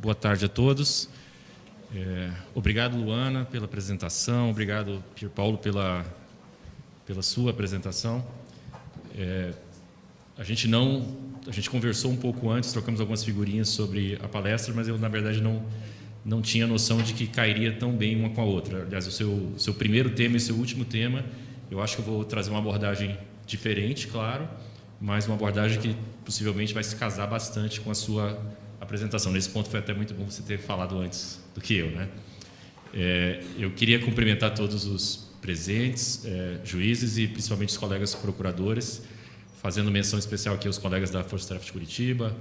Boa tarde a todos. Obrigado, Luana, pela apresentação. Obrigado, Pier Paulo, pela sua apresentação. A gente conversou um pouco antes, trocamos algumas figurinhas sobre a palestra, mas eu, na verdade, não tinha noção de que cairia tão bem uma com a outra. Aliás, o seu primeiro tema e seu último tema, eu acho que eu vou trazer uma abordagem diferente, claro, mas uma abordagem que possivelmente vai se casar bastante com a sua apresentação. Nesse ponto foi até muito bom você ter falado antes do que eu, né? Eu queria cumprimentar todos os presentes, juízes e principalmente os colegas procuradores, fazendo menção especial aqui aos colegas da Força Tarefa de Curitiba,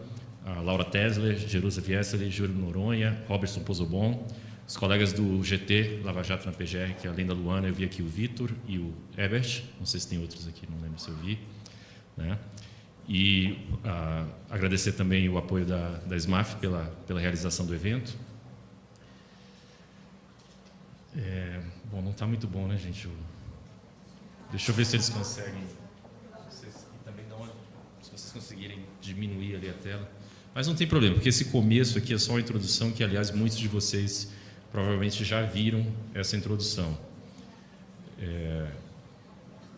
a Laura Tesler, Jerusa Viesseli, Júlio Noronha, Robertson Pozobon, os colegas do GT Lava Jato na PGR, que além da Luana, eu vi aqui o Vitor e o Ebert, não sei se tem outros aqui, não lembro se eu vi, né? E agradecer também o apoio da SMAF pela realização do evento. Bom, não está muito bom, né, gente? Deixa eu ver se eles conseguem. E também se vocês conseguirem diminuir ali a tela. Mas não tem problema, porque esse começo aqui é só uma introdução que, aliás, muitos de vocês provavelmente já viram essa introdução.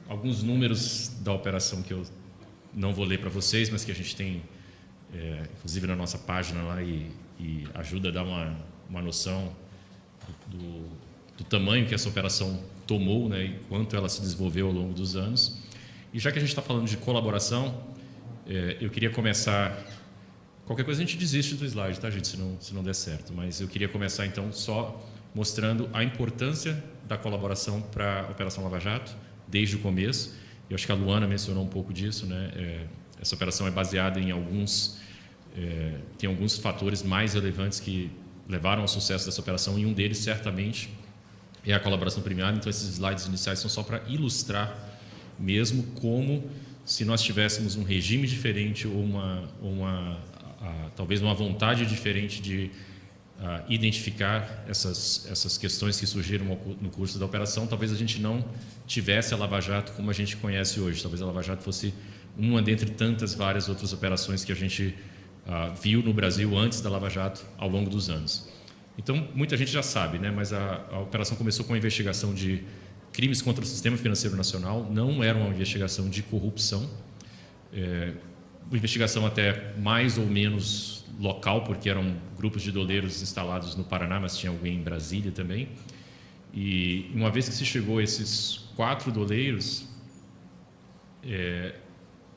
Alguns números da operação que eu não vou ler para vocês, mas que a gente tem, inclusive, na nossa página lá e ajuda a dar uma noção do tamanho que essa operação tomou, né, e quanto ela se desenvolveu ao longo dos anos. E já que a gente está falando de colaboração, eu queria começar... Qualquer coisa a gente desiste do slide, tá, gente, se não der certo. Mas eu queria começar, então, só mostrando a importância da colaboração para a Operação Lava Jato, desde o começo. Eu acho que a Luana mencionou um pouco disso, né? Essa operação é baseada em tem alguns fatores mais relevantes que levaram ao sucesso dessa operação, e um deles, certamente, é a colaboração premiada. Então, esses slides iniciais são só para ilustrar mesmo como, se nós tivéssemos um regime diferente ou talvez uma vontade diferente de identificar essas questões que surgiram no curso da operação, talvez a gente não tivesse a Lava Jato como a gente conhece hoje. Talvez a Lava Jato fosse uma dentre tantas várias outras operações que a gente viu no Brasil antes da Lava Jato ao longo dos anos. Então, muita gente já sabe, né? Mas a operação começou com a investigação de crimes contra o sistema financeiro nacional, não era uma investigação de corrupção, uma investigação até mais ou menos local, porque eram grupos de doleiros instalados no Paraná, mas tinha alguém em Brasília também. E uma vez que se chegou a esses 4 doleiros,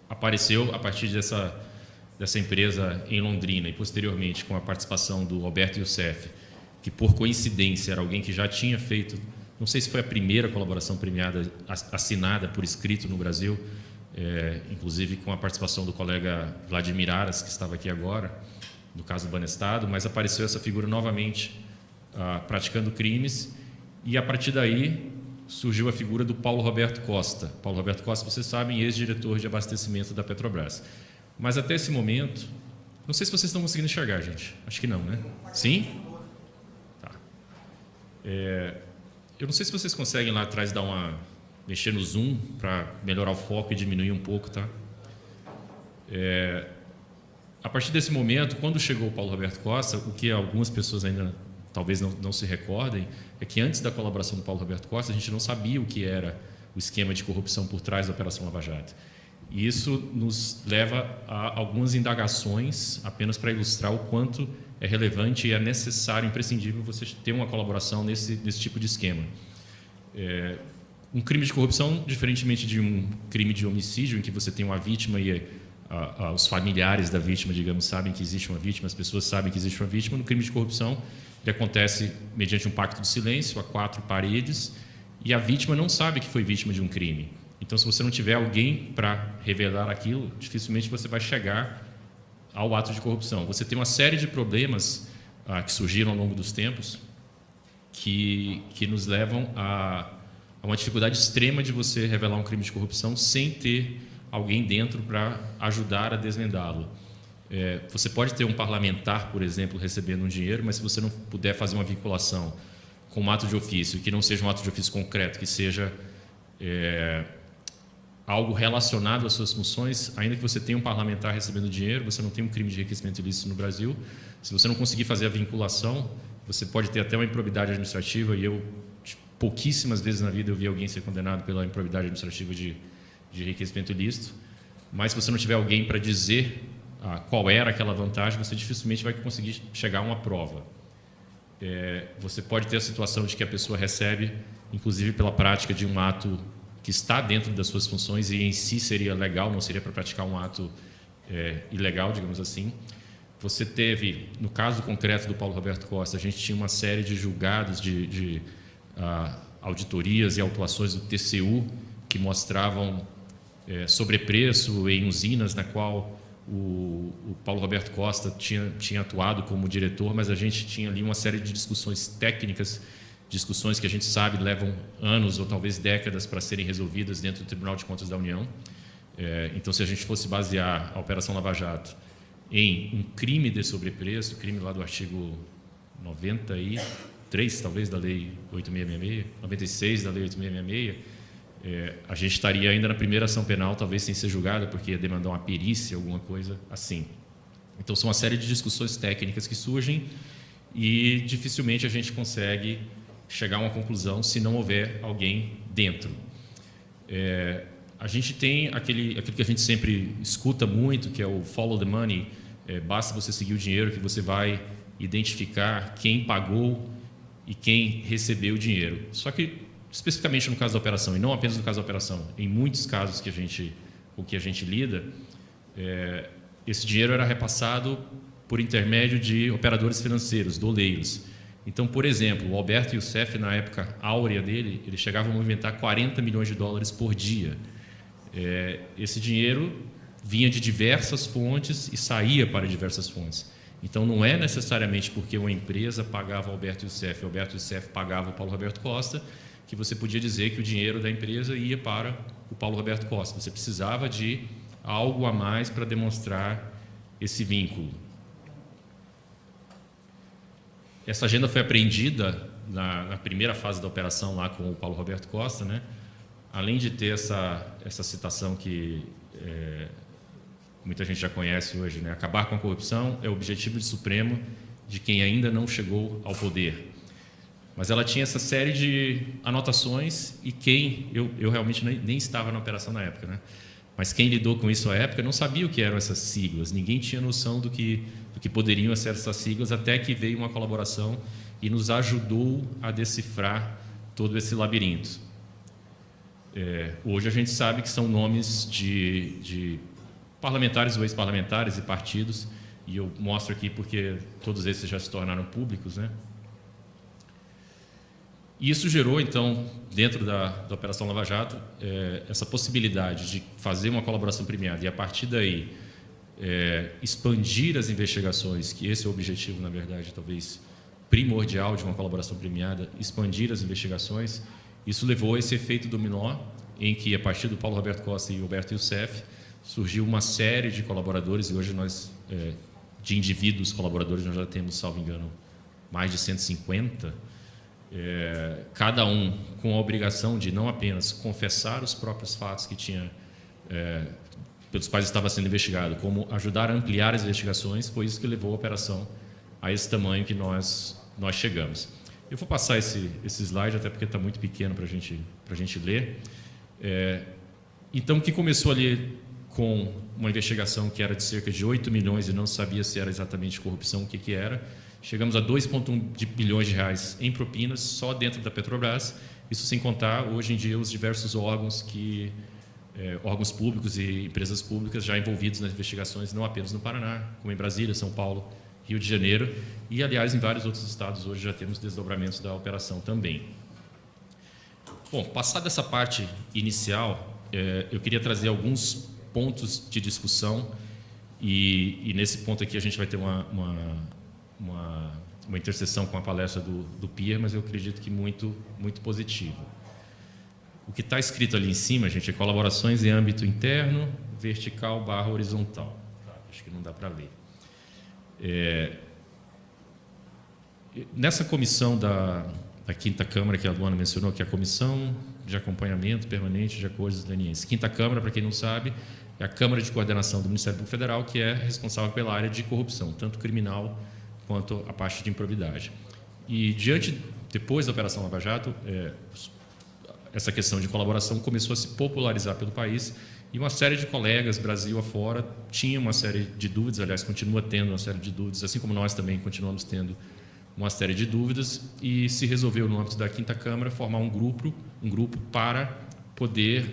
apareceu, a partir dessa empresa em Londrina, e posteriormente com a participação do Roberto Youssef, que por coincidência era alguém que já tinha feito, não sei se foi a primeira colaboração premiada assinada por escrito no Brasil, inclusive com a participação do colega Vladimir Aras, que estava aqui agora, no caso do Banestado, mas apareceu essa figura novamente praticando crimes, e a partir daí surgiu a figura do Paulo Roberto Costa. Paulo Roberto Costa, vocês sabem, ex-diretor de abastecimento da Petrobras. Mas até esse momento, não sei se vocês estão conseguindo enxergar, gente. Acho que não, né? Sim? Tá. Eu não sei se vocês conseguem lá atrás mexer no zoom para melhorar o foco e diminuir um pouco, tá? A partir desse momento, quando chegou o Paulo Roberto Costa, o que algumas pessoas ainda talvez não se recordem, é que antes da colaboração do Paulo Roberto Costa, a gente não sabia o que era o esquema de corrupção por trás da Operação Lava Jato. E isso nos leva a algumas indagações, apenas para ilustrar o quanto é relevante e é necessário, imprescindível, você ter uma colaboração nesse tipo de esquema. Um crime de corrupção, diferentemente de um crime de homicídio, em que você tem uma vítima e os familiares da vítima, digamos, sabem que existe uma vítima, as pessoas sabem que existe uma vítima, no crime de corrupção, ele acontece mediante um pacto de silêncio, a 4 paredes, e a vítima não sabe que foi vítima de um crime. Então, se você não tiver alguém para revelar aquilo, dificilmente você vai chegar ao ato de corrupção. Você tem uma série de problemas que surgiram ao longo dos tempos que nos levam a uma dificuldade extrema de você revelar um crime de corrupção sem ter alguém dentro para ajudar a desvendá-lo. Você pode ter um parlamentar, por exemplo, recebendo um dinheiro, mas se você não puder fazer uma vinculação com um ato de ofício, que não seja um ato de ofício concreto, que seja algo relacionado às suas funções, ainda que você tenha um parlamentar recebendo dinheiro, você não tem um crime de enriquecimento ilícito no Brasil. Se você não conseguir fazer a vinculação, você pode ter até uma improbidade administrativa, e eu, pouquíssimas vezes na vida, eu vi alguém ser condenado pela improbidade administrativa de enriquecimento ilícito, mas se você não tiver alguém para dizer qual era aquela vantagem, você dificilmente vai conseguir chegar a uma prova. Você pode ter a situação de que a pessoa recebe, inclusive pela prática de um ato que está dentro das suas funções e em si seria legal, não seria para praticar um ato ilegal, digamos assim. Você teve, no caso concreto do Paulo Roberto Costa, a gente tinha uma série de julgados de auditorias e autuações do TCU que mostravam sobrepreço em usinas na qual o Paulo Roberto Costa tinha atuado como diretor, mas a gente tinha ali uma série de discussões técnicas, discussões que a gente sabe levam anos ou talvez décadas para serem resolvidas dentro do Tribunal de Contas da União. Então, se a gente fosse basear a Operação Lava Jato em um crime de sobrepreço, crime lá do artigo 93, talvez, da Lei 8666, 96 da Lei 8666, a gente estaria ainda na primeira ação penal, talvez sem ser julgada, porque ia demandar uma perícia, alguma coisa assim. Então, são uma série de discussões técnicas que surgem e dificilmente a gente consegue chegar a uma conclusão se não houver alguém dentro. A gente tem aquilo que a gente sempre escuta muito, que é o follow the money, basta você seguir o dinheiro que você vai identificar quem pagou e quem recebeu o dinheiro. Só que, especificamente no caso da operação, e não apenas no caso da operação, em muitos casos com que a gente lida, esse dinheiro era repassado por intermédio de operadores financeiros, doleiros. Então, por exemplo, o Alberto Youssef, na época áurea dele, ele chegava a movimentar 40 milhões de dólares por dia. Esse dinheiro vinha de diversas fontes e saía para diversas fontes. Então, não é necessariamente porque uma empresa pagava o Alberto Youssef pagava o Paulo Roberto Costa, que você podia dizer que o dinheiro da empresa ia para o Paulo Roberto Costa. Você precisava de algo a mais para demonstrar esse vínculo. Essa agenda foi apreendida na primeira fase da operação lá com o Paulo Roberto Costa, né? Além de ter essa citação que muita gente já conhece hoje, né? Acabar com a corrupção é o objetivo supremo de quem ainda não chegou ao poder. Mas ela tinha essa série de anotações e eu realmente nem estava na operação na época, né? Mas quem lidou com isso à época não sabia o que eram essas siglas, ninguém tinha noção do que poderiam ser essas siglas, até que veio uma colaboração e nos ajudou a decifrar todo esse labirinto. Hoje a gente sabe que são nomes de parlamentares ou ex-parlamentares e partidos, e eu mostro aqui porque todos esses já se tornaram públicos, né? E isso gerou, então, dentro da Operação Lava Jato, essa possibilidade de fazer uma colaboração premiada e, a partir daí, expandir as investigações, que esse é o objetivo, na verdade, talvez primordial de uma colaboração premiada, expandir as investigações. Isso levou a esse efeito dominó, em que, a partir do Paulo Roberto Costa e Alberto Youssef, surgiu uma série de colaboradores, e hoje nós, de indivíduos colaboradores, nós já temos, salvo engano, mais de 150, cada um com a obrigação de não apenas confessar os próprios fatos que tinha, pelos quais estava sendo investigado, como ajudar a ampliar as investigações. Foi isso que levou a operação a esse tamanho que nós chegamos. Eu vou passar esse slide, até porque está muito pequeno para a gente ler. Então, o que começou ali com uma investigação que era de cerca de 8 milhões e não sabia se era exatamente corrupção, o que era. Chegamos a 2,1 bilhões de reais em propinas só dentro da Petrobras, isso sem contar, hoje em dia, os diversos órgãos órgãos públicos e empresas públicas já envolvidos nas investigações, não apenas no Paraná, como em Brasília, São Paulo, Rio de Janeiro, e, aliás, em vários outros estados hoje já temos desdobramentos da operação também. Bom, passada essa parte inicial, eu queria trazer alguns pontos de discussão e nesse ponto aqui a gente vai ter uma interseção com a palestra do Pierre, mas eu acredito que muito positiva. O que está escrito ali em cima, gente, é colaborações em âmbito interno, vertical / horizontal. Acho que não dá para ler. Nessa comissão da Quinta Câmara, que a Luana mencionou, que é a Comissão de Acompanhamento Permanente de Acordos Lenienses. Quinta Câmara, para quem não sabe, é a Câmara de Coordenação do Ministério Público Federal, que é responsável pela área de corrupção, tanto criminal quanto a parte de improbidade. E depois da Operação Lava Jato, essa questão de colaboração começou a se popularizar pelo país e uma série de colegas, Brasil afora, tinha uma série de dúvidas, aliás, continua tendo uma série de dúvidas, assim como nós também continuamos tendo uma série de dúvidas, e se resolveu, no âmbito da Quinta Câmara, formar um grupo para poder,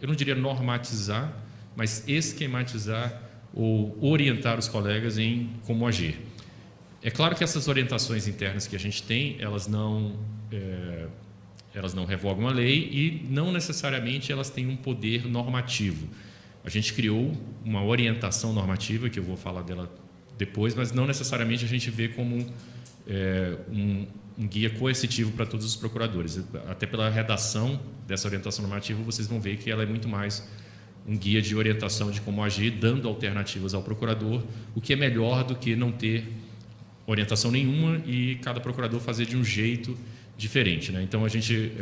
eu não diria normatizar, mas esquematizar ou orientar os colegas em como agir. É claro que essas orientações internas que a gente tem, elas não revogam a lei e não necessariamente elas têm um poder normativo. A gente criou uma orientação normativa, que eu vou falar dela depois, mas não necessariamente a gente vê como um guia coercitivo para todos os procuradores. Até pela redação dessa orientação normativa, vocês vão ver que ela é muito mais um guia de orientação de como agir, dando alternativas ao procurador, o que é melhor do que não ter orientação nenhuma e cada procurador fazer de um jeito diferente, né? Então, a gente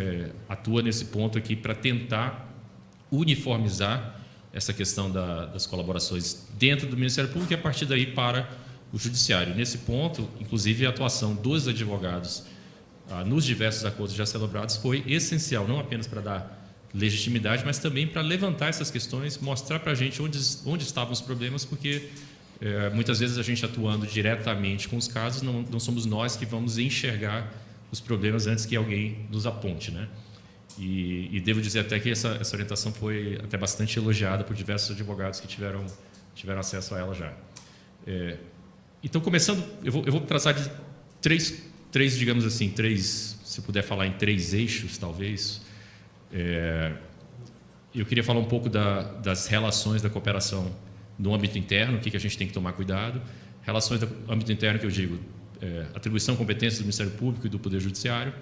atua nesse ponto aqui para tentar uniformizar essa questão das colaborações dentro do Ministério Público e, a partir daí, para o Judiciário. Nesse ponto, inclusive, a atuação dos advogados nos diversos acordos já celebrados foi essencial, não apenas para dar legitimidade, mas também para levantar essas questões, mostrar para a gente onde estavam os problemas, porque muitas vezes a gente atuando diretamente com os casos, não somos nós que vamos enxergar os problemas antes que alguém nos aponte, né? E devo dizer até que essa orientação foi até bastante elogiada por diversos advogados que tiveram acesso a ela já. Então, começando, eu vou traçar de três, digamos assim, se puder falar em 3 eixos, talvez. Eu queria falar um pouco das relações da cooperação no âmbito interno, o que a gente tem que tomar cuidado. Relações do âmbito interno, que eu digo, atribuição de competências do Ministério Público e do Poder Judiciário,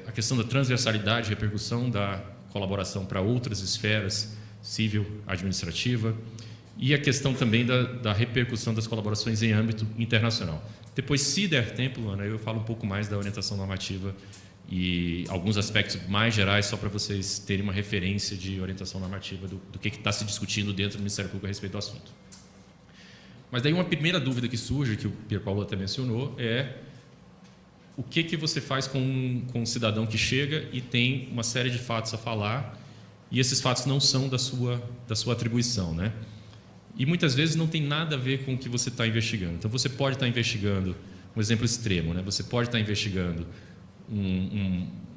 a questão da transversalidade, repercussão da colaboração para outras esferas, civil, administrativa, e a questão também da repercussão das colaborações em âmbito internacional. Depois, se der tempo, Ana, eu falo um pouco mais da orientação normativa e alguns aspectos mais gerais, só para vocês terem uma referência de orientação normativa do que está se discutindo dentro do Ministério Público a respeito do assunto. Mas daí uma primeira dúvida que surge, que o Pier Paulo até mencionou, é o que você faz com um cidadão que chega e tem uma série de fatos a falar e esses fatos não são da sua atribuição, né? E muitas vezes não tem nada a ver com o que você está investigando. Então, você pode estar investigando, um exemplo extremo, né? Você pode estar investigando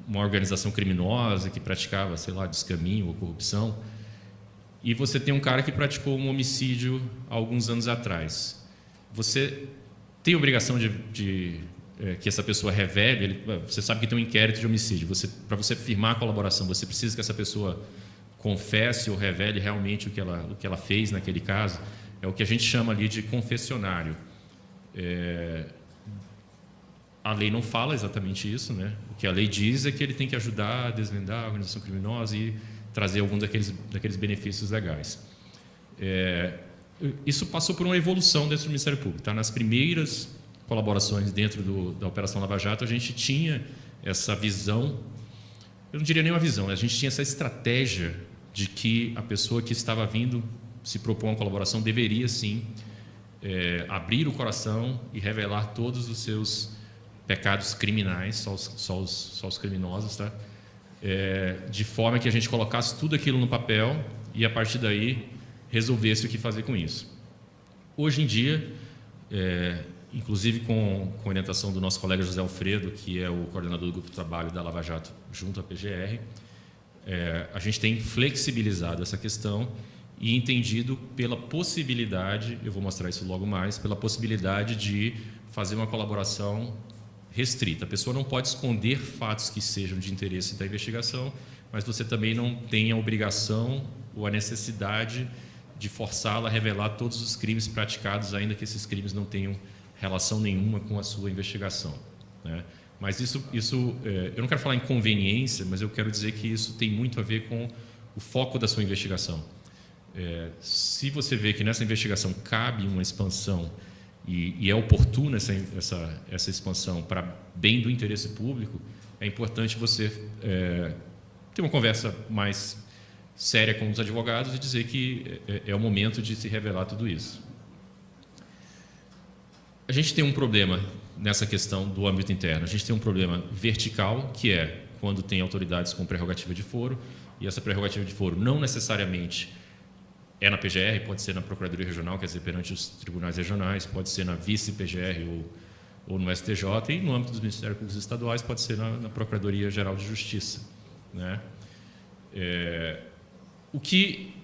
uma organização criminosa que praticava, sei lá, descaminho ou corrupção, e você tem um cara que praticou um homicídio há alguns anos atrás. Você tem a obrigação de que essa pessoa revele, você sabe que tem um inquérito de homicídio, para você firmar a colaboração, você precisa que essa pessoa confesse ou revele realmente o que ela fez naquele caso. É o que a gente chama ali de confessionário. A lei não fala exatamente isso, né? O que a lei diz é que ele tem que ajudar a desvendar a organização criminosa e trazer algum daqueles benefícios legais. Isso passou por uma evolução dentro do Ministério Público. Tá? Nas primeiras colaborações dentro da Operação Lava Jato, a gente tinha essa visão, eu não diria nem uma visão, a gente tinha essa estratégia de que a pessoa que estava vindo se propor uma colaboração deveria, sim, abrir o coração e revelar todos os seus pecados criminais, só os criminosos, tá? De forma que a gente colocasse tudo aquilo no papel e, a partir daí, resolvesse o que fazer com isso. Hoje em dia, inclusive com a orientação do nosso colega José Alfredo, que é o coordenador do grupo de trabalho da Lava Jato junto à PGR, a gente tem flexibilizado essa questão e entendido pela possibilidade, eu vou mostrar isso logo mais, pela possibilidade de fazer uma colaboração restrita. A pessoa não pode esconder fatos que sejam de interesse da investigação, mas você também não tem a obrigação ou a necessidade de forçá-la a revelar todos os crimes praticados, ainda que esses crimes não tenham relação nenhuma com a sua investigação, né? Mas isso eu não quero falar em conveniência, mas eu quero dizer que isso tem muito a ver com o foco da sua investigação. Se você vê que nessa investigação cabe uma expansão e é oportuna essa expansão para bem do interesse público, é importante você ter uma conversa mais séria com os advogados e dizer que é o momento de se revelar tudo isso. A gente tem um problema nessa questão do âmbito interno. A gente tem um problema vertical, que é quando tem autoridades com prerrogativa de foro, e essa prerrogativa de foro não necessariamente é na PGR, pode ser na Procuradoria Regional, quer dizer, perante os tribunais regionais, pode ser na vice-PGR ou no STJ, e no âmbito dos Ministérios Públicos Estaduais pode ser na Procuradoria Geral de Justiça, né? O que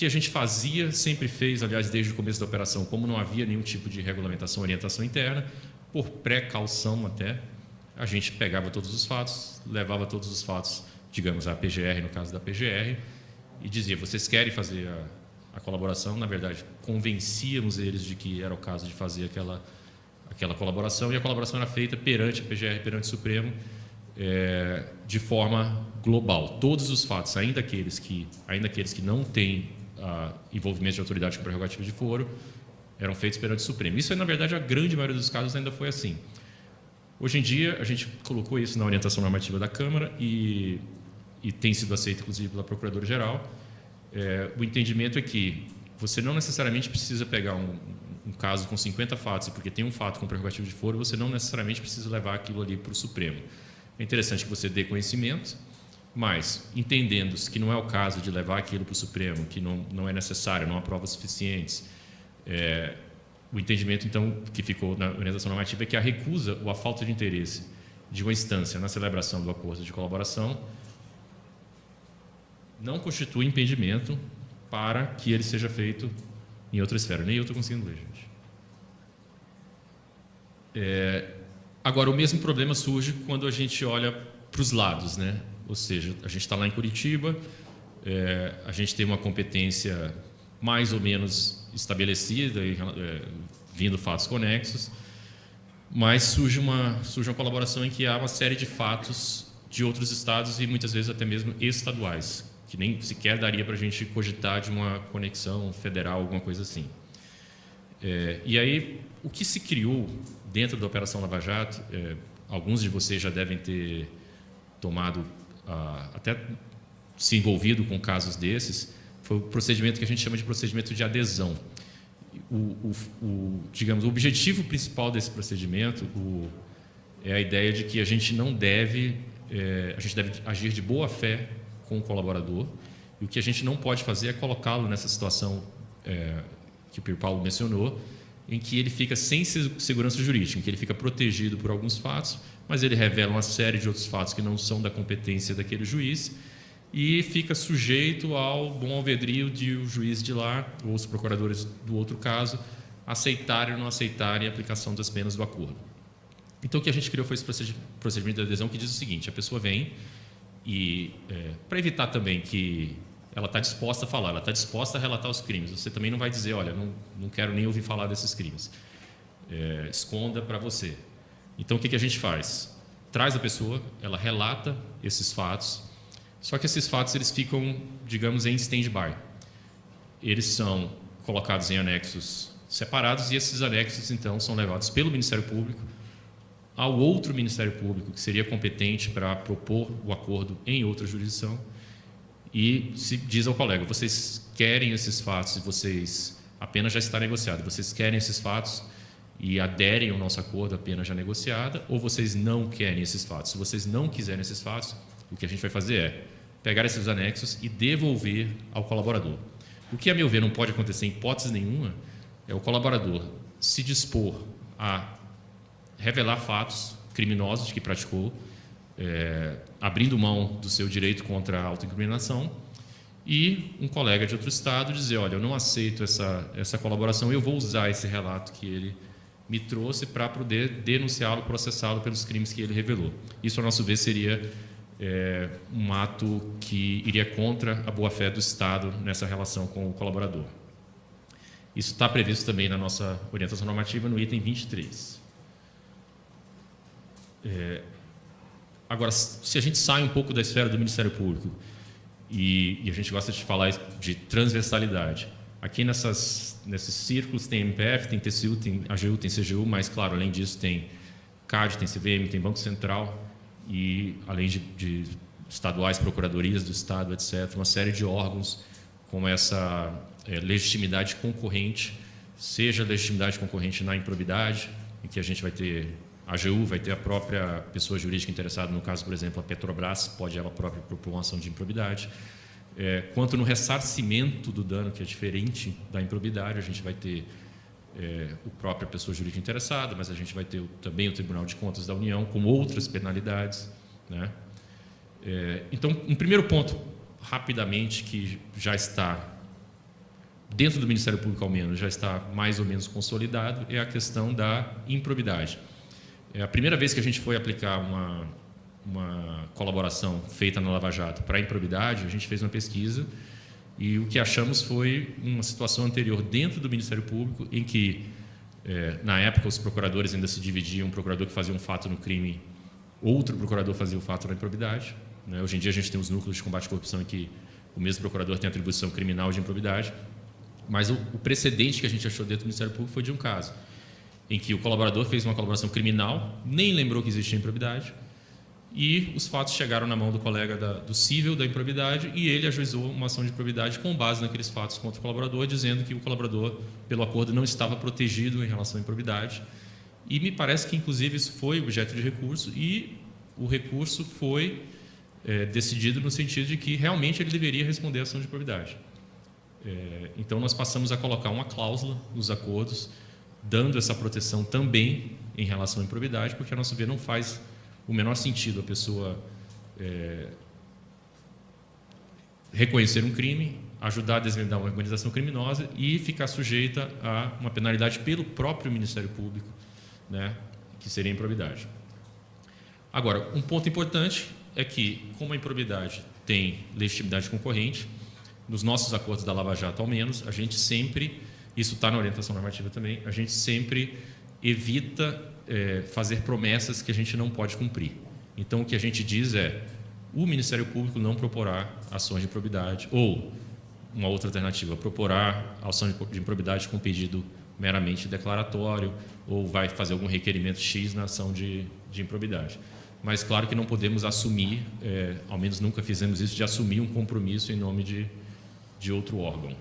a gente fazia, sempre fez, aliás, desde o começo da operação, como não havia nenhum tipo de regulamentação, orientação interna, por precaução até, a gente pegava todos os fatos, levava todos os fatos, digamos, à PGR, no caso da PGR, e dizia, vocês querem fazer a colaboração? Na verdade, convencíamos eles de que era o caso de fazer aquela colaboração, e a colaboração era feita perante a PGR, perante o Supremo, de forma global. Todos os fatos, ainda aqueles que não têm envolvimento de autoridade com prerrogativa de foro, eram feitos perante o Supremo. Isso, na verdade, a grande maioria dos casos ainda foi assim. Hoje em dia, a gente colocou isso na orientação normativa da Câmara e tem sido aceito, inclusive, pela Procuradora-Geral. O entendimento é que você não necessariamente precisa pegar um caso com 50 fatos, e porque tem um fato com prerrogativa de foro, você não necessariamente precisa levar aquilo ali para o Supremo. É interessante que você dê conhecimento, mas, entendendo que não é o caso de levar aquilo para o Supremo, que não é necessário, não há provas suficientes, o entendimento, então, que ficou na orientação normativa é que a recusa ou a falta de interesse de uma instância na celebração do acordo de colaboração não constitui impedimento para que ele seja feito em outra esfera. Nem eu estou conseguindo ler, gente. Agora, o mesmo problema surge quando a gente olha para os lados, né? Ou seja, a gente está lá em Curitiba, a gente tem uma competência mais ou menos estabelecida, vindo fatos conexos, mas surge uma colaboração em que há uma série de fatos de outros estados e muitas vezes até mesmo estaduais, que nem sequer daria para a gente cogitar de uma conexão federal, alguma coisa assim. E aí, o que se criou dentro da Operação Lava Jato, alguns de vocês já devem ter tomado, até se envolvido com casos desses, foi o procedimento que a gente chama de procedimento de adesão. Digamos, o objetivo principal desse procedimento é a ideia de que a gente deve agir de boa fé com o colaborador, e o que a gente não pode fazer é colocá-lo nessa situação que o Pierre Paulo mencionou, em que ele fica sem segurança jurídica, em que ele fica protegido por alguns fatos, mas ele revela uma série de outros fatos que não são da competência daquele juiz e fica sujeito ao bom alvedrio de o juiz de lá ou os procuradores do outro caso aceitarem ou não aceitarem a aplicação das penas do acordo. Então, o que a gente criou foi esse procedimento de adesão que diz o seguinte: a pessoa vem e, para evitar também que ela está disposta a falar, ela está disposta a relatar os crimes, você também não vai dizer, olha, não quero nem ouvir falar desses crimes, esconda para você. Então, o que a gente faz? Traz a pessoa, ela relata esses fatos, só que esses fatos eles ficam, digamos, em stand-by. Eles são colocados em anexos separados e esses anexos, então, são levados pelo Ministério Público ao outro Ministério Público, que seria competente para propor o acordo em outra jurisdição, e se diz ao colega, vocês querem esses fatos, vocês, a pena já está negociada, vocês querem esses fatos e aderem ao nosso acordo, a pena já negociada, ou vocês não querem esses fatos? Se vocês não quiserem esses fatos, o que a gente vai fazer é pegar esses anexos e devolver ao colaborador. O que, a meu ver, não pode acontecer em hipótese nenhuma é o colaborador se dispor a revelar fatos criminosos que praticou, abrindo mão do seu direito contra a autoincriminação, e um colega de outro estado dizer, olha, eu não aceito essa colaboração, eu vou usar esse relato que ele me trouxe para poder denunciá-lo, processá-lo pelos crimes que ele revelou. Isso, a nosso ver, seria um ato que iria contra a boa-fé do Estado nessa relação com o colaborador. Isso está previsto também na nossa orientação normativa no item 23. Agora, se a gente sai um pouco da esfera do Ministério Público e a gente gosta de falar de transversalidade, Aqui nesses círculos tem MPF, tem TCU, tem AGU, tem CGU, mas, claro, além disso tem CAD, tem CVM, tem Banco Central e, além de estaduais, procuradorias do Estado, etc., uma série de órgãos com essa legitimidade concorrente, seja legitimidade concorrente na improbidade, em que a gente vai ter a AGU, vai ter a própria pessoa jurídica interessada, no caso, por exemplo, a Petrobras, pode ela própria propor uma ação de improbidade. Quanto no ressarcimento do dano, que é diferente da improbidade, a gente vai ter a própria pessoa jurídica interessada, mas a gente vai ter também o Tribunal de Contas da União, com outras penalidades, né? Então, um primeiro ponto, rapidamente, que já está dentro do Ministério Público, ao menos, já está mais ou menos consolidado, é a questão da improbidade. A primeira vez que a gente foi aplicar uma colaboração feita na Lava Jato para a improbidade, a gente fez uma pesquisa e o que achamos foi uma situação anterior dentro do Ministério Público, em que, na época, os procuradores ainda se dividiam, um procurador que fazia um fato no crime, outro procurador fazia o fato na improbidade, né? Hoje em dia a gente tem os núcleos de combate à corrupção em que o mesmo procurador tem atribuição criminal de improbidade, mas o precedente que a gente achou dentro do Ministério Público foi de um caso em que o colaborador fez uma colaboração criminal, nem lembrou que existia improbidade, e os fatos chegaram na mão do colega do cível da improbidade e ele ajuizou uma ação de improbidade com base naqueles fatos contra o colaborador, dizendo que o colaborador, pelo acordo, não estava protegido em relação à improbidade. E me parece que, inclusive, isso foi objeto de recurso e o recurso foi decidido no sentido de que realmente ele deveria responder à ação de improbidade. Então, nós passamos a colocar uma cláusula nos acordos, dando essa proteção também em relação à improbidade, porque, a nosso ver, não faz o menor sentido a pessoa reconhecer um crime, ajudar a desvendar uma organização criminosa e ficar sujeita a uma penalidade pelo próprio Ministério Público, né, que seria a improbidade. Agora, um ponto importante é que, como a improbidade tem legitimidade concorrente, nos nossos acordos da Lava Jato, ao menos, a gente sempre, isso está na orientação normativa também, a gente sempre evita fazer promessas que a gente não pode cumprir. Então, o que a gente diz é: o Ministério Público não proporá ações de improbidade, ou, uma outra alternativa, proporá ação de improbidade com pedido meramente declaratório, ou vai fazer algum requerimento X na ação de improbidade. Mas, claro que não podemos assumir, ao menos nunca fizemos isso, de assumir um compromisso em nome de outro órgão.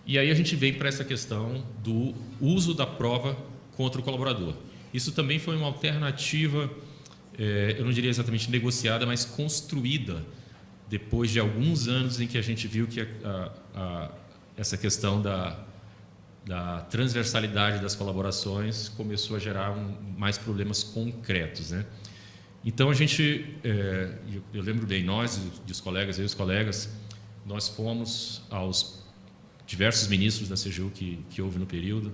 E aí a gente vem para essa questão do uso da prova contra o colaborador. Isso também foi uma alternativa, eu não diria exatamente negociada, mas construída depois de alguns anos em que a gente viu que essa questão da transversalidade das colaborações começou a gerar mais problemas concretos, né? Então, a gente, eu lembro bem, nós e os colegas, nós fomos aos diversos ministros da CGU que houve no período,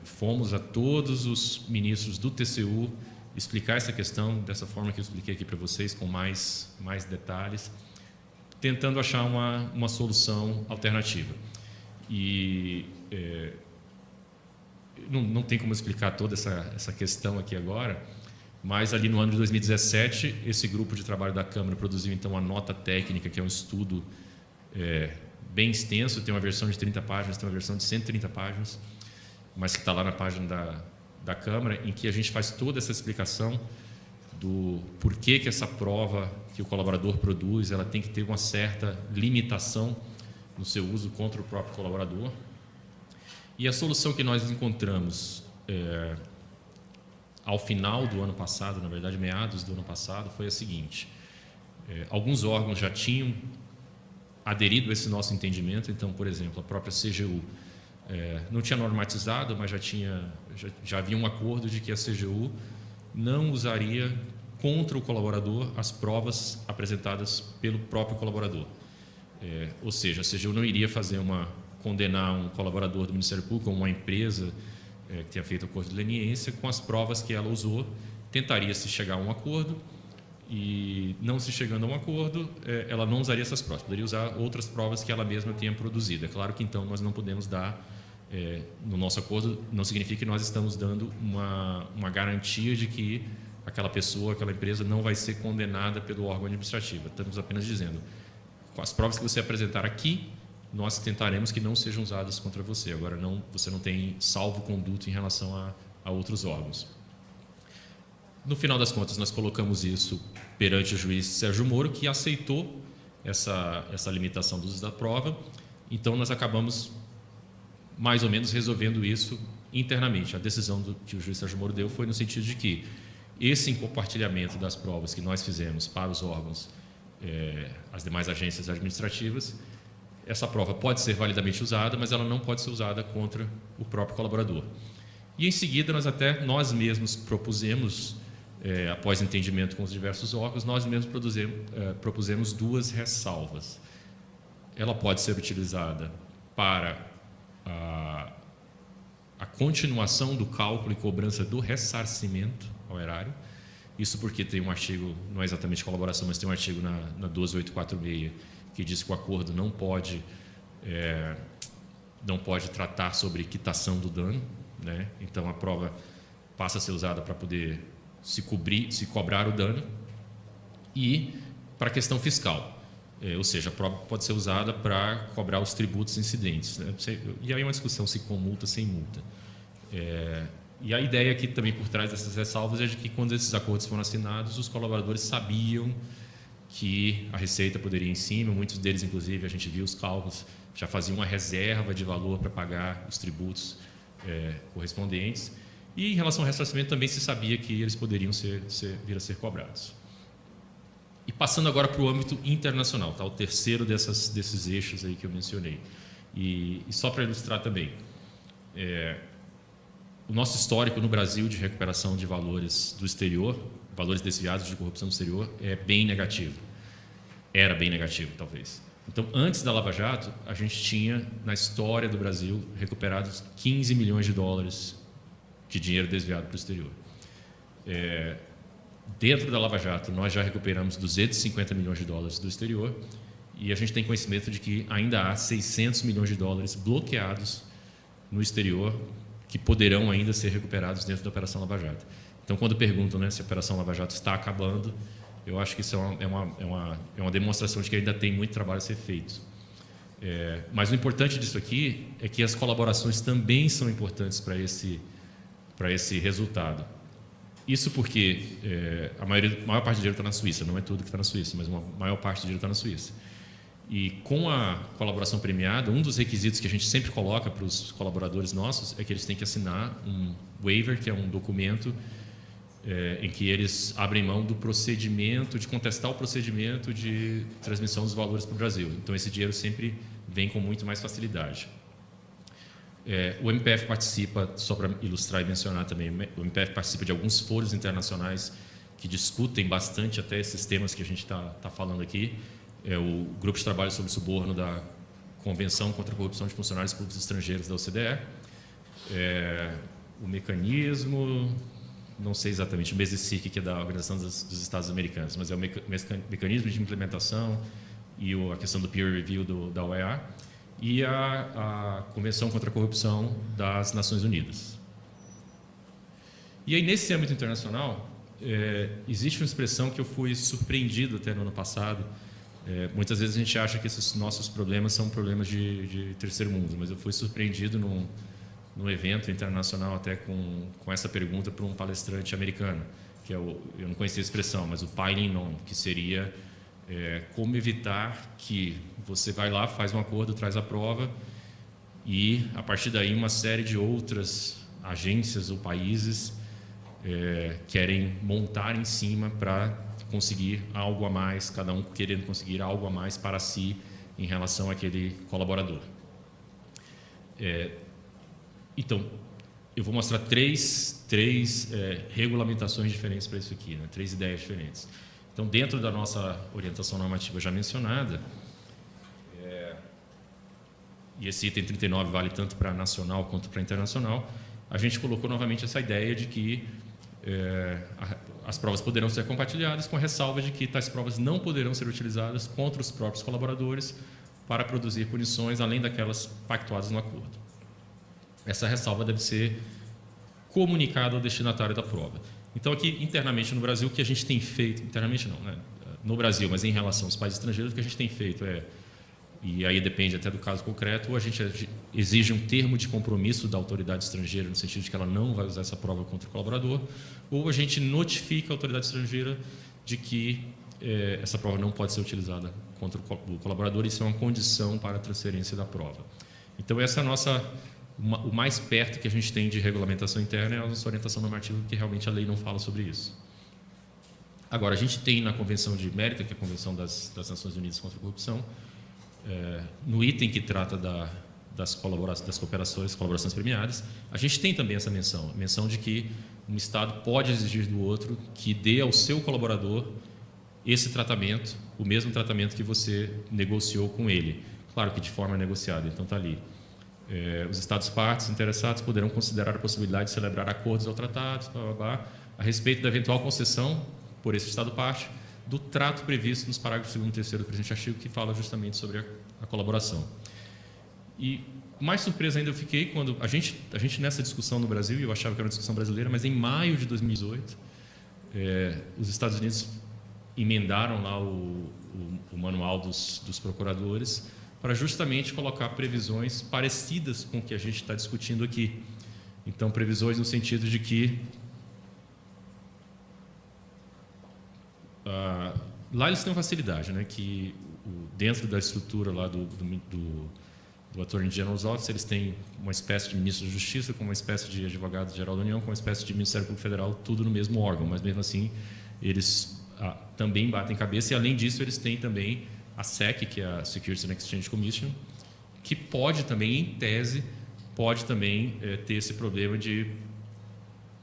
fomos a todos os ministros do TCU explicar essa questão dessa forma que eu expliquei aqui para vocês, com mais detalhes, tentando achar uma solução alternativa. E não tem como explicar toda essa questão aqui agora, mas ali no ano de 2017, esse grupo de trabalho da Câmara produziu então uma nota técnica, que é um estudo bem extenso, tem uma versão de 30 páginas, tem uma versão de 130 páginas, mas que está lá na página da Câmara, em que a gente faz toda essa explicação do porquê que essa prova que o colaborador produz, ela tem que ter uma certa limitação no seu uso contra o próprio colaborador. E a solução que nós encontramos ao final do ano passado, na verdade, meados do ano passado, foi a seguinte: alguns órgãos já tinham aderido a esse nosso entendimento. Então, por exemplo, a própria CGU não tinha normatizado, mas já havia um acordo de que a CGU não usaria contra o colaborador as provas apresentadas pelo próprio colaborador. Ou seja, a CGU não iria condenar um colaborador do Ministério Público ou uma empresa que tenha feito acordo de leniência com as provas que ela usou. Tentaria se chegar a um acordo e, não se chegando a um acordo, ela não usaria essas provas, poderia usar outras provas que ela mesma tenha produzido. É claro que então nós não podemos dar, no nosso acordo, não significa que nós estamos dando uma garantia de que aquela pessoa, aquela empresa não vai ser condenada pelo órgão administrativo. Estamos apenas dizendo: com as provas que você apresentar aqui, nós tentaremos que não sejam usadas contra você. Agora, você não tem salvo-conduto em relação a outros órgãos. No final das contas, nós colocamos isso perante o juiz Sérgio Moro, que aceitou essa limitação do uso da prova. Então, nós acabamos, mais ou menos, resolvendo isso internamente. A decisão que o juiz Sérgio Moro deu foi no sentido de que esse compartilhamento das provas que nós fizemos para os órgãos, as demais agências administrativas, essa prova pode ser validamente usada, mas ela não pode ser usada contra o próprio colaborador. E, em seguida, nós mesmos propusemos, após entendimento com os diversos órgãos, nós mesmos propusemos 2 ressalvas. Ela pode ser utilizada para a continuação do cálculo e cobrança do ressarcimento ao erário. Isso porque tem um artigo, não é exatamente colaboração, mas tem um artigo na 12846 que diz que o acordo não pode tratar sobre quitação do dano, né? Então a prova passa a ser usada para poder se cobrar o dano. E para a questão fiscal, ou seja, a prova pode ser usada para cobrar os tributos incidentes, né? E aí é uma discussão se com multa, sem multa. E a ideia aqui também por trás dessas ressalvas é de que quando esses acordos foram assinados, os colaboradores sabiam que a Receita poderia ir em cima, muitos deles, inclusive, a gente viu os cálculos, já faziam uma reserva de valor para pagar os tributos correspondentes. E em relação ao ressarcimento também se sabia que eles poderiam vir a ser cobrados. E passando agora para o âmbito internacional, tá? O terceiro desses eixos aí que eu mencionei. E só para ilustrar também, o nosso histórico no Brasil de recuperação de valores do exterior, valores desviados de corrupção do exterior, é bem negativo. Era bem negativo, talvez. Então, antes da Lava Jato, a gente tinha, na história do Brasil, recuperados 15 milhões de dólares de dinheiro desviado para o exterior. Dentro da Lava Jato, nós já recuperamos 250 milhões de dólares do exterior e a gente tem conhecimento de que ainda há 600 milhões de dólares bloqueados no exterior que poderão ainda ser recuperados dentro da Operação Lava Jato. Então, quando perguntam, né, se a Operação Lava Jato está acabando, eu acho que isso é uma demonstração de que ainda tem muito trabalho a ser feito. Mas o importante disso aqui é que as colaborações também são importantes para esse resultado. Isso porque a maior parte do dinheiro está na Suíça, não é tudo que está na Suíça, mas a maior parte do dinheiro está na Suíça. E com a colaboração premiada, um dos requisitos que a gente sempre coloca para os colaboradores nossos é que eles têm que assinar um waiver, que é um documento em que eles abrem mão do procedimento, de contestar o procedimento de transmissão dos valores para o Brasil. Então, esse dinheiro sempre vem com muito mais facilidade. O MPF participa, só para ilustrar e mencionar também, o MPF participa de alguns fóruns internacionais que discutem bastante até esses temas que a gente está falando aqui. O Grupo de Trabalho sobre Suborno da Convenção contra a Corrupção de Funcionários Públicos Estrangeiros da OCDE, o mecanismo, não sei exatamente, o MESICIC, que é da Organização dos Estados Americanos, mas é o mecanismo de implementação e a questão do peer review da OEA, e a Convenção contra a Corrupção das Nações Unidas. E aí, nesse âmbito internacional, existe uma expressão que eu fui surpreendido até no ano passado. Muitas vezes a gente acha que esses nossos problemas são problemas de terceiro mundo, mas eu fui surpreendido num evento internacional até com essa pergunta para um palestrante americano, que eu não conhecia a expressão, mas o piling on, que seria como evitar que você vai lá, faz um acordo, traz a prova e, a partir daí, uma série de outras agências ou países querem montar em cima para conseguir algo a mais, cada um querendo conseguir algo a mais para si em relação àquele colaborador. Então, eu vou mostrar três regulamentações diferentes para isso aqui, né? 3 ideias diferentes. Então, dentro da nossa orientação normativa já mencionada, e esse item 39 vale tanto para nacional quanto para internacional, a gente colocou novamente essa ideia de que as provas poderão ser compartilhadas, com a ressalva de que tais provas não poderão ser utilizadas contra os próprios colaboradores para produzir punições além daquelas pactuadas no acordo. Essa ressalva deve ser comunicada ao destinatário da prova. Então, aqui, internamente no Brasil, o que a gente tem feito, internamente não, né? No Brasil, mas em relação aos países estrangeiros, o que a gente tem feito e aí depende até do caso concreto, ou a gente exige um termo de compromisso da autoridade estrangeira, no sentido de que ela não vai usar essa prova contra o colaborador, ou a gente notifica a autoridade estrangeira de que essa prova não pode ser utilizada contra o colaborador, isso é uma condição para a transferência da prova. Então, essa é a nossa, o mais perto que a gente tem de regulamentação interna é a nossa orientação normativa, porque realmente a lei não fala sobre isso. Agora, a gente tem na Convenção de Mérida, que é a Convenção das Nações Unidas contra a Corrupção, no item que trata das colaborações premiadas, a gente tem também essa menção, a menção de que um Estado pode exigir do outro que dê ao seu colaborador esse tratamento, o mesmo tratamento que você negociou com ele. Claro que de forma negociada, então está ali. Os Estados partes interessados poderão considerar a possibilidade de celebrar acordos ou tratados, a respeito da eventual concessão por esse Estado parte do trato previsto nos parágrafos 2º e 3º do presente artigo, que fala justamente sobre a colaboração. E mais surpresa ainda eu fiquei quando a gente nessa discussão no Brasil, e eu achava que era uma discussão brasileira, mas em maio de 2018, os Estados Unidos emendaram lá o manual dos procuradores para justamente colocar previsões parecidas com o que a gente está discutindo aqui. Então, previsões no sentido de que lá eles têm uma facilidade, né, que dentro da estrutura lá do Attorney General's Office, eles têm uma espécie de ministro da Justiça, com uma espécie de advogado-geral da União, com uma espécie de Ministério Público Federal, tudo no mesmo órgão, mas mesmo assim eles também batem cabeça, e além disso eles têm também a SEC, que é a Securities and Exchange Commission, que pode também, em tese, ter esse problema de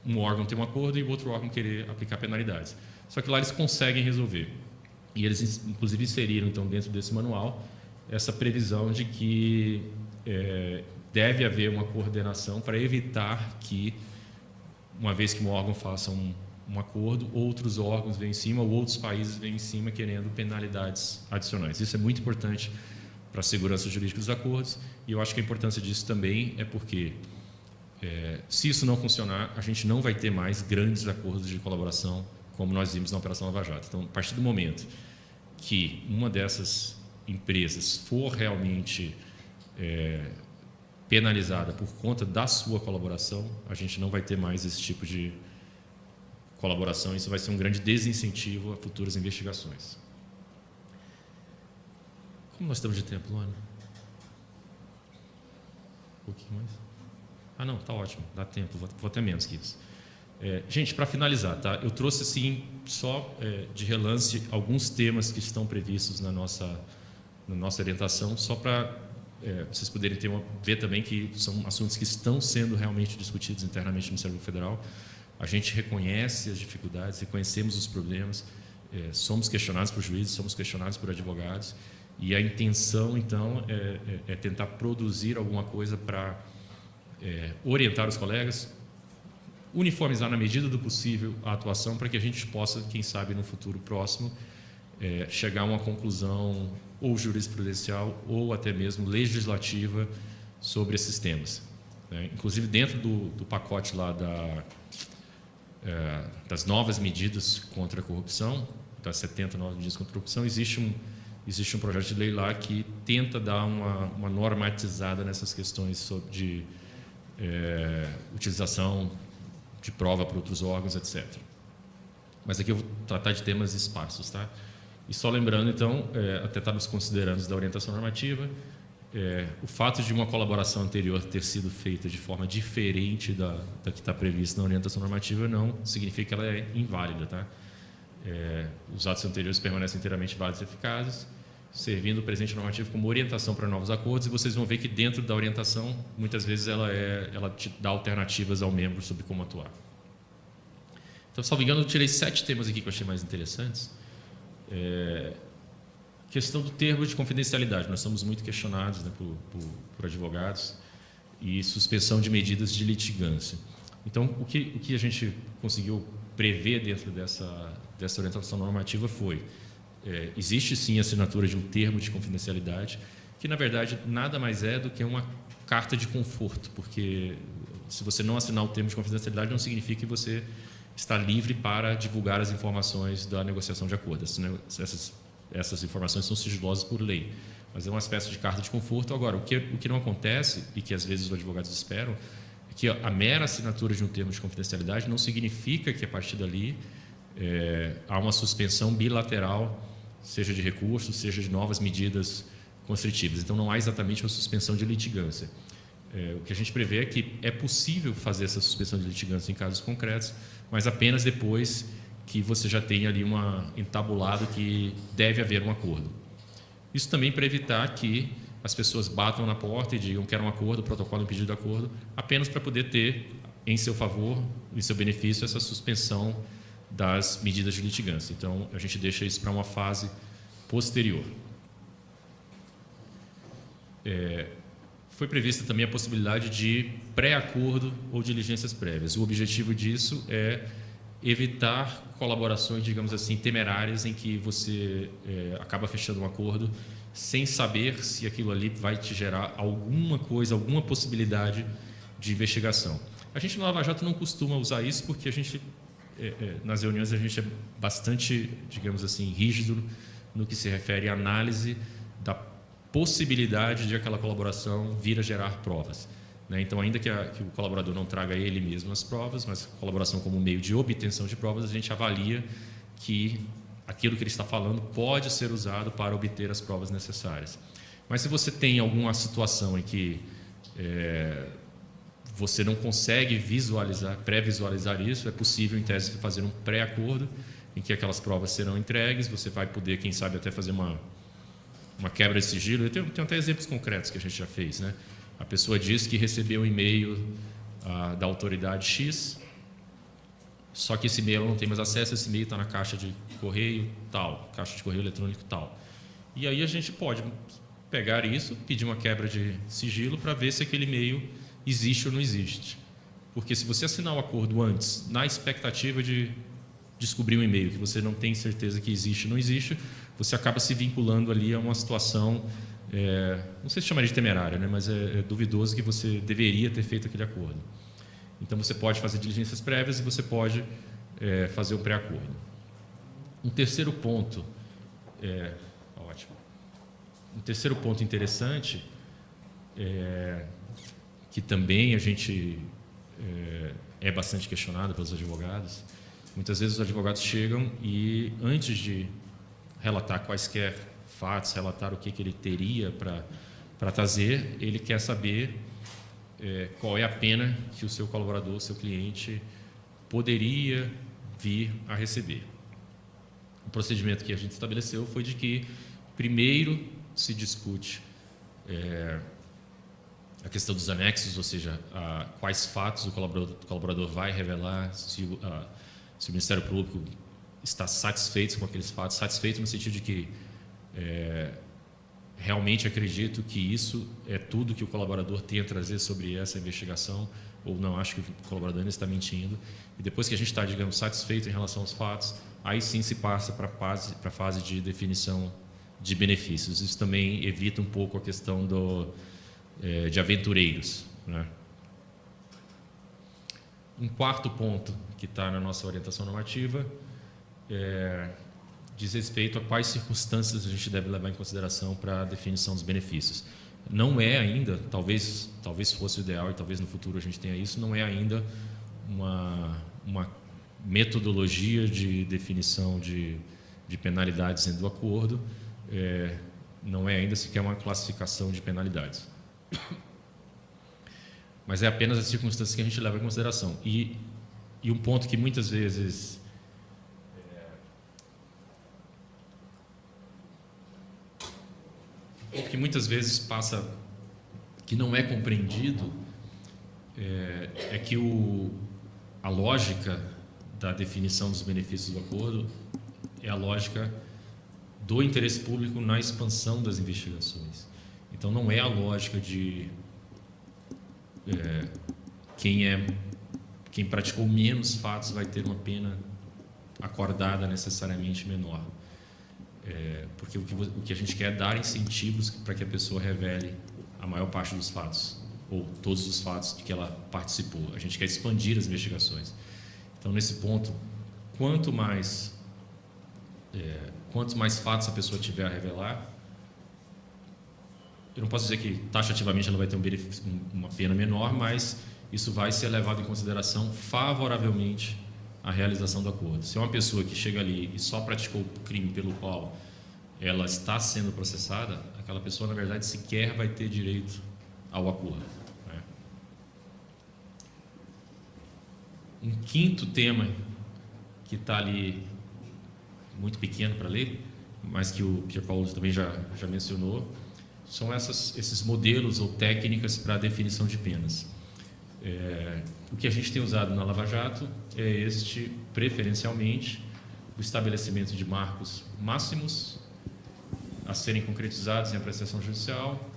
um órgão ter um acordo e o outro órgão querer aplicar penalidades. Só que lá eles conseguem resolver. E eles, inclusive, inseriram, então, dentro desse manual, essa previsão de que deve haver uma coordenação para evitar que, uma vez que um órgão faça um acordo, outros órgãos vêm em cima ou outros países vêm em cima querendo penalidades adicionais. Isso é muito importante para a segurança jurídica dos acordos, e eu acho que a importância disso também é porque, se isso não funcionar, a gente não vai ter mais grandes acordos de colaboração como nós vimos na Operação Lava Jato. Então, a partir do momento que uma dessas empresas for realmente penalizada por conta da sua colaboração, a gente não vai ter mais esse tipo de colaboração. Isso vai ser um grande desincentivo a futuras investigações. Como nós estamos de tempo, Luana? Um pouquinho mais? Não, está ótimo, dá tempo, vou até menos que isso. Gente, para finalizar, tá? Eu trouxe assim, só de relance, alguns temas que estão previstos na nossa orientação, só para vocês poderem ver também que são assuntos que estão sendo realmente discutidos internamente no Ministério Federal. A gente reconhece as dificuldades, reconhecemos os problemas, somos questionados por juízes, somos questionados por advogados, e a intenção, então, é tentar produzir alguma coisa para orientar os colegas, uniformizar na medida do possível a atuação para que a gente possa, quem sabe, no futuro próximo, chegar a uma conclusão ou jurisprudencial ou até mesmo legislativa sobre esses temas. Inclusive, dentro do pacote lá das novas medidas contra a corrupção, das 70 novas medidas contra a corrupção, existe um projeto de lei lá que tenta dar uma normatizada nessas questões de utilização de prova para outros órgãos, etc. Mas aqui eu vou tratar de temas esparsos, tá? E só lembrando, então, até está nos considerando da orientação normativa, o fato de uma colaboração anterior ter sido feita de forma diferente da que está prevista na orientação normativa não significa que ela é inválida, tá? Os atos anteriores permanecem inteiramente válidos e eficazes, servindo o presente normativo como orientação para novos acordos, e vocês vão ver que dentro da orientação, muitas vezes ela te dá alternativas ao membro sobre como atuar. Então, salvo engano, eu tirei 7 temas aqui que eu achei mais interessantes. Questão do termo de confidencialidade. Nós somos muito questionados, né, por advogados, e suspensão de medidas de litigância. Então, o que a gente conseguiu prever dentro dessa orientação normativa foi: existe sim a assinatura de um termo de confidencialidade, que na verdade nada mais é do que uma carta de conforto, porque se você não assinar o termo de confidencialidade não significa que você está livre para divulgar as informações da negociação de acordo. Essas informações são sigilosas por lei. mas é uma espécie de carta de conforto. Agora, o que não acontece, e que às vezes os advogados esperam, é que a mera assinatura de um termo de confidencialidade não significa que a partir dali há uma suspensão bilateral, seja de recursos, seja de novas medidas constritivas. Então, não há exatamente uma suspensão de litigância. O que a gente prevê é que é possível fazer essa suspensão de litigância em casos concretos, mas apenas depois que você já tem ali entabulado que deve haver um acordo. Isso também para evitar que as pessoas batam na porta e digam que quero um acordo, protocolo um pedido de acordo, apenas para poder ter em seu favor, em seu benefício, essa suspensão das medidas de litigância. Então, a gente deixa isso para uma fase posterior. Foi prevista também a possibilidade de pré-acordo ou diligências prévias. O objetivo disso é evitar colaborações, digamos assim, temerárias, em que você acaba fechando um acordo sem saber se aquilo ali vai te gerar alguma coisa, alguma possibilidade de investigação. A gente no Lava Jato não costuma usar isso porque a gente, nas reuniões, a gente é bastante, digamos assim, rígido no que se refere à análise da possibilidade de aquela colaboração vir a gerar provas. Então, ainda que o colaborador não traga ele mesmo as provas, mas a colaboração como meio de obtenção de provas, a gente avalia que aquilo que ele está falando pode ser usado para obter as provas necessárias. Mas se você tem alguma situação em que você não consegue pré-visualizar isso, é possível, em tese, fazer um pré-acordo em que aquelas provas serão entregues, você vai poder, quem sabe, até fazer uma quebra de sigilo. Eu tenho até exemplos concretos que a gente já fez, né? A pessoa diz que recebeu um e-mail da autoridade X, só que esse e-mail não tem mais acesso, esse e-mail está na caixa de correio tal, caixa de correio eletrônico tal. E aí a gente pode pegar isso, pedir uma quebra de sigilo para ver se aquele e-mail existe ou não existe. Porque se você assinar o acordo antes, na expectativa de descobrir um e-mail que você não tem certeza que existe ou não existe, você acaba se vinculando ali a uma situação, não sei se chamaria de temerária, né? Mas é duvidoso que você deveria ter feito aquele acordo. Então, você pode fazer diligências prévias e você pode fazer um pré-acordo. Um terceiro ponto, ótimo. Um terceiro ponto interessante, que também a gente é bastante questionado pelos advogados. Muitas vezes os advogados chegam e, antes de relatar quaisquer fatos, relatar o que ele teria para trazer, ele quer saber qual é a pena que o seu colaborador, o seu cliente, poderia vir a receber. O procedimento que a gente estabeleceu foi de que primeiro se discute a questão dos anexos, ou seja, quais fatos o colaborador vai revelar, se o Ministério Público está satisfeito com aqueles fatos, satisfeito no sentido de que realmente acredito que isso é tudo que o colaborador tem a trazer sobre essa investigação, ou não acho que o colaborador ainda está mentindo. E depois que a gente está, digamos, satisfeito em relação aos fatos, aí sim se passa para a fase de definição de benefícios. Isso também evita um pouco a questão de aventureiros, né? Um quarto ponto que está na nossa orientação normativa diz respeito a quais circunstâncias a gente deve levar em consideração para a definição dos benefícios. Não é ainda, talvez fosse o ideal e talvez no futuro a gente tenha isso, não é ainda uma metodologia de definição de penalidades dentro do acordo, não é ainda sequer uma classificação de penalidades. Mas é apenas as circunstâncias que a gente leva em consideração. E um ponto que muitas vezes passa, que não é compreendido, é que a lógica da definição dos benefícios do acordo é a lógica do interesse público na expansão das investigações. Então, não é a lógica de quem praticou menos fatos vai ter uma pena acordada necessariamente menor. Porque o que a gente quer é dar incentivos para que a pessoa revele a maior parte dos fatos, ou todos os fatos de que ela participou. A gente quer expandir as investigações. Então, nesse ponto, quanto mais fatos a pessoa tiver a revelar, eu não posso dizer que taxativamente ela vai ter uma pena menor, mas isso vai ser levado em consideração favoravelmente à realização do acordo. Se é uma pessoa que chega ali e só praticou o crime pelo qual ela está sendo processada, aquela pessoa, na verdade, sequer vai ter direito ao acordo, né? Um quinto tema que está ali muito pequeno para ler, mas que o Pier Paolo também já mencionou, são esses modelos ou técnicas para a definição de penas. O que a gente tem usado na Lava Jato é preferencialmente, o estabelecimento de marcos máximos a serem concretizados em apreciação judicial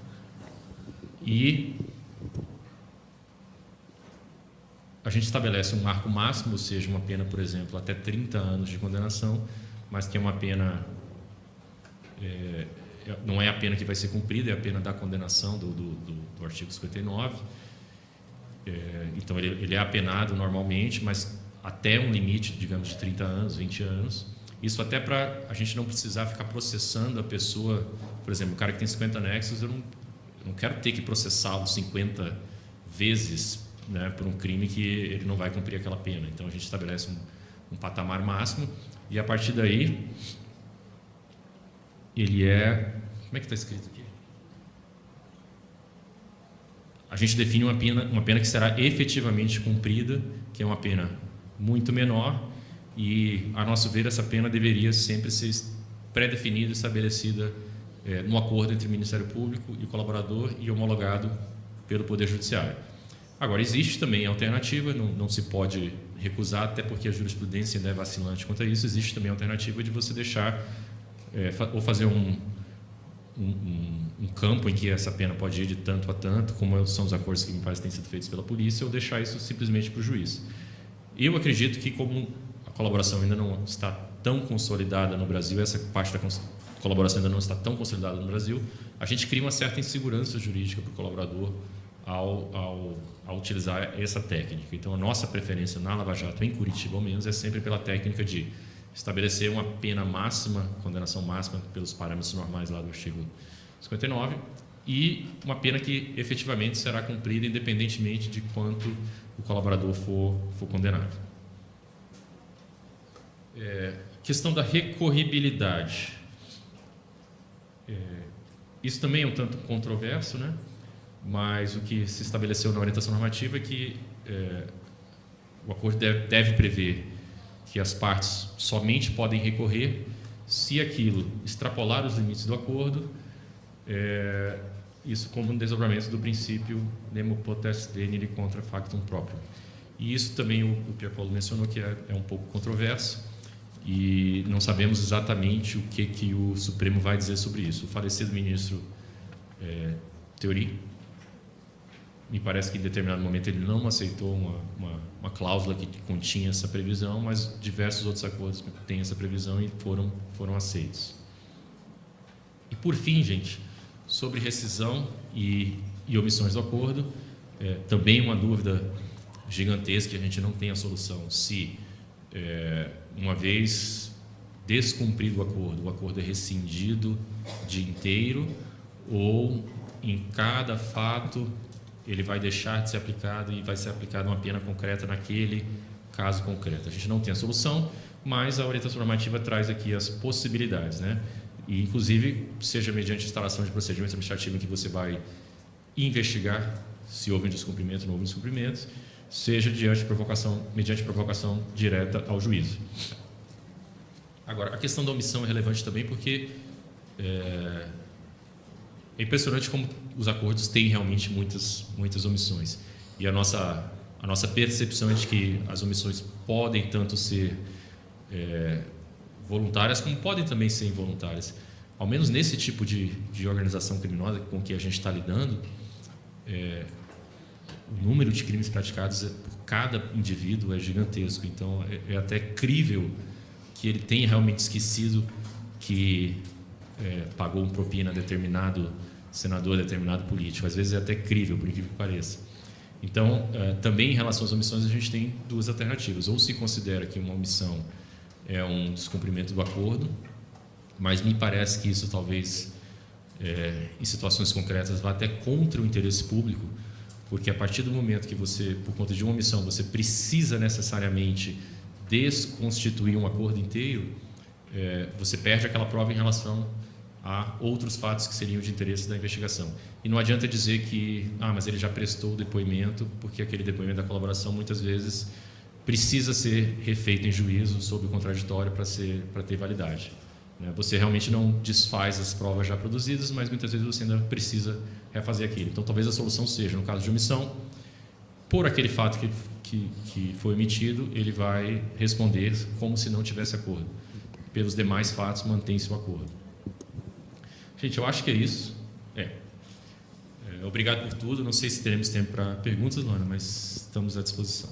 e a gente estabelece um marco máximo, ou seja, uma pena, por exemplo, até 30 anos de condenação, mas que é uma pena, não é a pena que vai ser cumprida, é a pena da condenação do artigo 59. Então, ele é apenado normalmente, mas até um limite, digamos, de 30 anos, 20 anos. Isso até para a gente não precisar ficar processando a pessoa. Por exemplo, o cara que tem 50 anexos, eu não quero ter que processá-lo 50 vezes, né, por um crime que ele não vai cumprir aquela pena. Então, a gente estabelece um patamar máximo e, a partir daí, ele é... Como é que está escrito aqui? A gente define uma pena que será efetivamente cumprida, que é uma pena muito menor, e, a nosso ver, essa pena deveria sempre ser pré-definida e estabelecida no acordo entre o Ministério Público e o colaborador e homologado pelo Poder Judiciário. Agora, existe também a alternativa, não se pode recusar, até porque a jurisprudência ainda é vacilante quanto a isso, existe também a alternativa de você deixar, ou fazer um campo em que essa pena pode ir de tanto a tanto, como são os acordos que me parece que têm sido feitos pela polícia, ou deixar isso simplesmente para o juiz. Eu acredito que, como a colaboração ainda não está tão consolidada no Brasil, essa parte da colaboração ainda não está tão consolidada no Brasil, a gente cria uma certa insegurança jurídica para o colaborador ao utilizar essa técnica. Então, a nossa preferência na Lava Jato, em Curitiba ao menos, é sempre pela técnica de estabelecer uma pena máxima, condenação máxima pelos parâmetros normais lá do artigo 59, e uma pena que efetivamente será cumprida independentemente de quanto o colaborador for condenado. Questão da recorribilidade. Isso também é um tanto controverso, né? Mas o que se estabeleceu na orientação normativa é que o acordo deve prever que as partes somente podem recorrer se aquilo extrapolar os limites do acordo, isso como um desdobramento do princípio nemo potest venire contra factum proprium. E isso também o Pier Paolo mencionou que é um pouco controverso e não sabemos exatamente o que o Supremo vai dizer sobre isso. O falecido ministro Theory, me parece que em determinado momento ele não aceitou uma cláusula que continha essa previsão, mas diversos outros acordos têm essa previsão e foram aceitos. E por fim, gente, sobre rescisão e omissões do acordo, também uma dúvida gigantesca, a gente não tem a solução se, uma vez descumprido o acordo é rescindido de inteiro ou em cada fato ele vai deixar de ser aplicado e vai ser aplicada uma pena concreta naquele caso concreto. A gente não tem a solução, mas a orientação normativa traz aqui as possibilidades, né? E, inclusive, seja mediante instalação de procedimento administrativo em que você vai investigar se houve um descumprimento ou não houve um descumprimento, seja mediante provocação direta ao juízo. Agora, a questão da omissão é relevante também porque é impressionante como os acordos têm realmente muitas omissões. E a nossa percepção é de que as omissões podem tanto ser voluntárias como podem também ser involuntárias. Ao menos nesse tipo de organização criminosa com que a gente está lidando, o número de crimes praticados por cada indivíduo é gigantesco. Então, é até crível que ele tenha realmente esquecido que pagou uma propina a determinado senador, determinado político. Às vezes é até crível, por incrível que pareça. Então, também em relação às omissões, a gente tem duas alternativas. Ou se considera que uma omissão é um descumprimento do acordo, mas me parece que isso talvez em situações concretas, vá até contra o interesse público, porque a partir do momento que você, por conta de uma omissão, você precisa necessariamente desconstituir um acordo inteiro, você perde aquela prova em relação a outros fatos que seriam de interesse da investigação. E não adianta dizer que, mas ele já prestou o depoimento, porque aquele depoimento da colaboração muitas vezes precisa ser refeito em juízo sob o contraditório para ter validade. Você realmente não desfaz as provas já produzidas, mas muitas vezes você ainda precisa refazer aquilo. Então, talvez a solução seja, no caso de omissão, por aquele fato que foi omitido, ele vai responder como se não tivesse acordo. Pelos demais fatos, mantém-se o acordo. Gente, eu acho que é isso. Obrigado por tudo. Não sei se teremos tempo para perguntas, Luana, mas estamos à disposição.